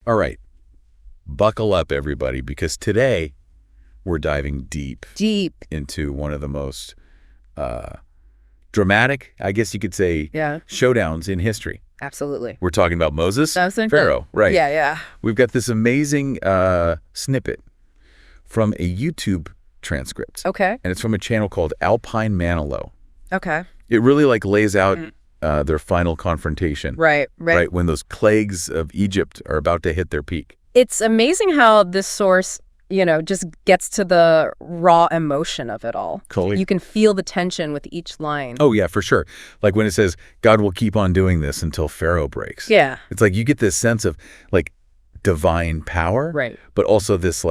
All right. Buckle up, everybody, because today we're diving deep into one of the most dramatic, I guess you could say, showdowns in history. Absolutely. We're talking about Moses, Pharaoh, right? Yeah. We've got this amazing snippet from a YouTube transcript. Okay. And it's from a channel called Alpine Manilow. Okay. It really lays out their final confrontation. Right. When those plagues of Egypt are about to hit their peak. It's amazing how this source, just gets to the raw emotion of it all. Cool. You can feel the tension with each line. Oh, yeah, for sure. Like when it says, God will keep on doing this until Pharaoh breaks. Yeah. It's like you get this sense of divine power. Right. But also this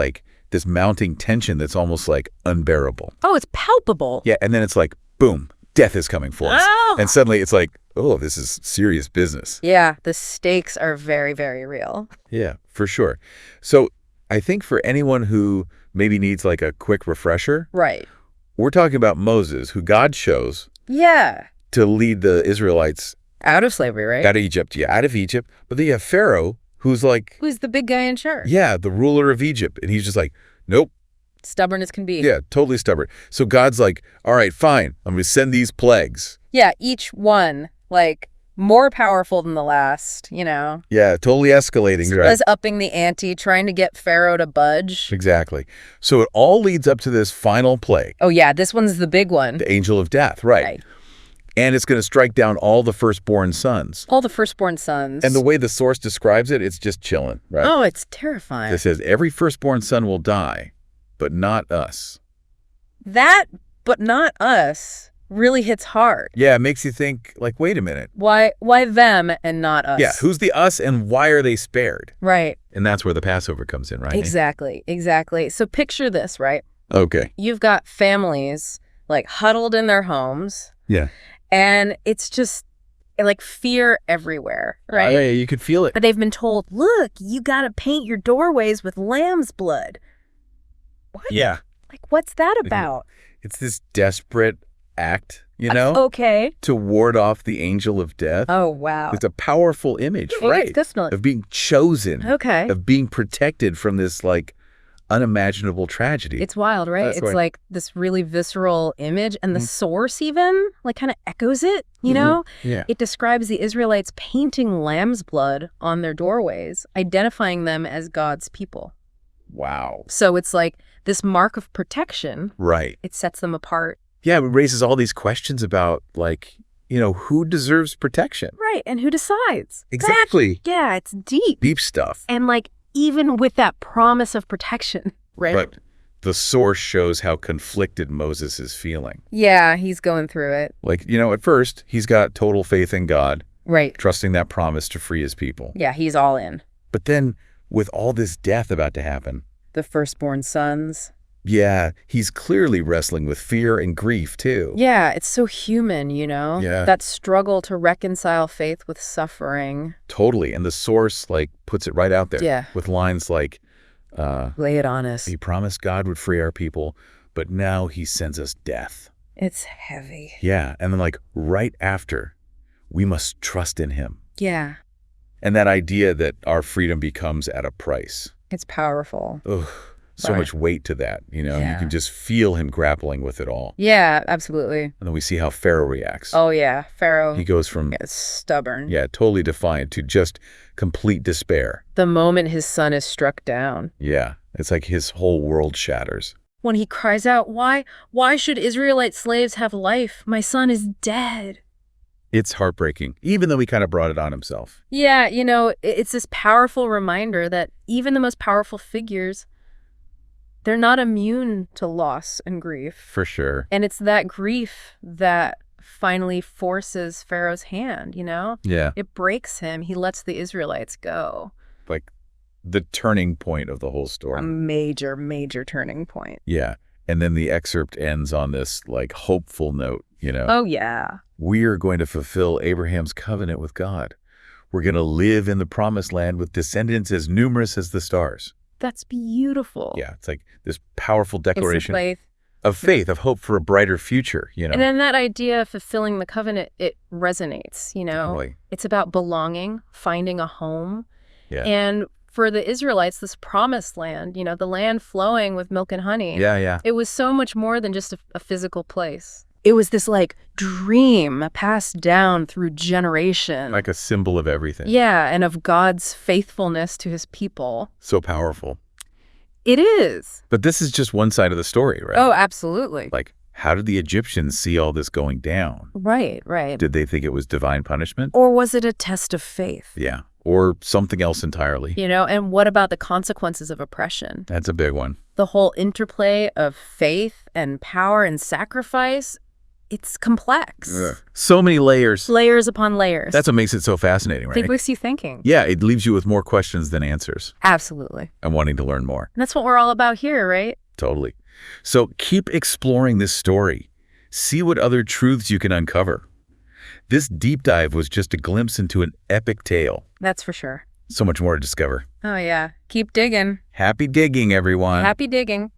mounting tension that's almost unbearable. Oh, it's palpable. Yeah, and then it's like, boom, death is coming for us. Oh. And suddenly it's like, oh, this is serious business. Yeah, the stakes are very, very real. Yeah, for sure. So I think for anyone who maybe needs a quick refresher, right, we're talking about Moses, who God chose to lead the Israelites out of slavery, right? Out of Egypt, out of Egypt. But then you have Pharaoh, who's who's the big guy in charge? Yeah, the ruler of Egypt. And he's just nope. Stubborn as can be. Yeah, totally stubborn. So God's all right, fine. I'm going to send these plagues. Yeah, each one, more powerful than the last, Yeah, totally escalating. So right. Upping the ante, trying to get Pharaoh to budge. Exactly. So it all leads up to this final plague. Oh, yeah, this one's the big one. The angel of death, right. And it's going to strike down all the firstborn sons. All the firstborn sons. And the way the source describes it, it's just chilling, right? Oh, it's terrifying. It says, every firstborn son will die, but not us. That, but not us, really hits hard. Yeah, it makes you think, wait a minute. Why them and not us? Yeah, who's the us and why are they spared? Right. And that's where the Passover comes in, right? Exactly. So picture this, right? Okay. You've got families, huddled in their homes. Yeah. And it's just fear everywhere, right? Yeah, you could feel it. But they've been told, look, you got to paint your doorways with lamb's blood. What? Yeah. What's that about? It's this desperate act, okay, to ward off the angel of death. Oh, wow. It's a powerful image, right? Definitely. Of being chosen. Okay. Of being protected from this, unimaginable tragedy. It's wild, right? It's this really visceral image, and the source even, kind of echoes it, you know? Yeah. It describes the Israelites painting lamb's blood on their doorways, identifying them as God's people. Wow. So it's this mark of protection. Right. It sets them apart. Yeah, it raises all these questions about, who deserves protection? Right, and who decides? Exactly. Yeah, it's deep. Deep stuff. And, even with that promise of protection, right? But the source shows how conflicted Moses is feeling. Yeah, he's going through it. At first, he's got total faith in God. Right. Trusting that promise to free his people. Yeah, he's all in. But then, with all this death about to happen. The firstborn sons. Yeah, he's clearly wrestling with fear and grief, too. Yeah, it's so human, Yeah. That struggle to reconcile faith with suffering. Totally. And the source, puts it right out there. Yeah. With lines like, lay it on us. He promised God would free our people, but now he sends us death. It's heavy. Yeah. And then, right after, we must trust in him. Yeah. And that idea that our freedom becomes at a price. It's powerful. Ugh. So much weight to that, You can just feel him grappling with it all. Yeah, absolutely. And then we see how Pharaoh reacts. Oh, yeah. Pharaoh. He goes from stubborn. Yeah, totally defiant to just complete despair. The moment his son is struck down. Yeah, it's his whole world shatters. When he cries out, why should Israelite slaves have life? My son is dead. It's heartbreaking, even though he kind of brought it on himself. Yeah, it's this powerful reminder that even the most powerful figures, they're not immune to loss and grief. For sure. And it's that grief that finally forces Pharaoh's hand, Yeah. It breaks him. He lets the Israelites go. The turning point of the whole story. A major, major turning point. Yeah. And then the excerpt ends on this, hopeful note, Oh, yeah. We are going to fulfill Abraham's covenant with God. We're going to live in the promised land with descendants as numerous as the stars. That's beautiful. Yeah, it's this powerful declaration of faith, of hope for a brighter future, And then that idea of fulfilling the covenant, it resonates, Totally. It's about belonging, finding a home. Yeah. And for the Israelites, this promised land, the land flowing with milk and honey. Yeah. It was so much more than just a physical place. It was this dream passed down through generation. Like a symbol of everything. Yeah, and of God's faithfulness to his people. So powerful. It is. But this is just one side of the story, right? Oh, absolutely. How did the Egyptians see all this going down? Right. Did they think it was divine punishment? Or was it a test of faith? Yeah. Or something else entirely. And what about the consequences of oppression? That's a big one. The whole interplay of faith and power and sacrifice, it's complex. Ugh. So many layers. Layers upon layers. That's what makes it so fascinating, right? It makes you thinking. Yeah, it leaves you with more questions than answers. Absolutely. And wanting to learn more. And that's what we're all about here, right? Totally. So keep exploring this story. See what other truths you can uncover. This deep dive was just a glimpse into an epic tale. That's for sure. So much more to discover. Oh, yeah. Keep digging. Happy digging, everyone. Happy digging.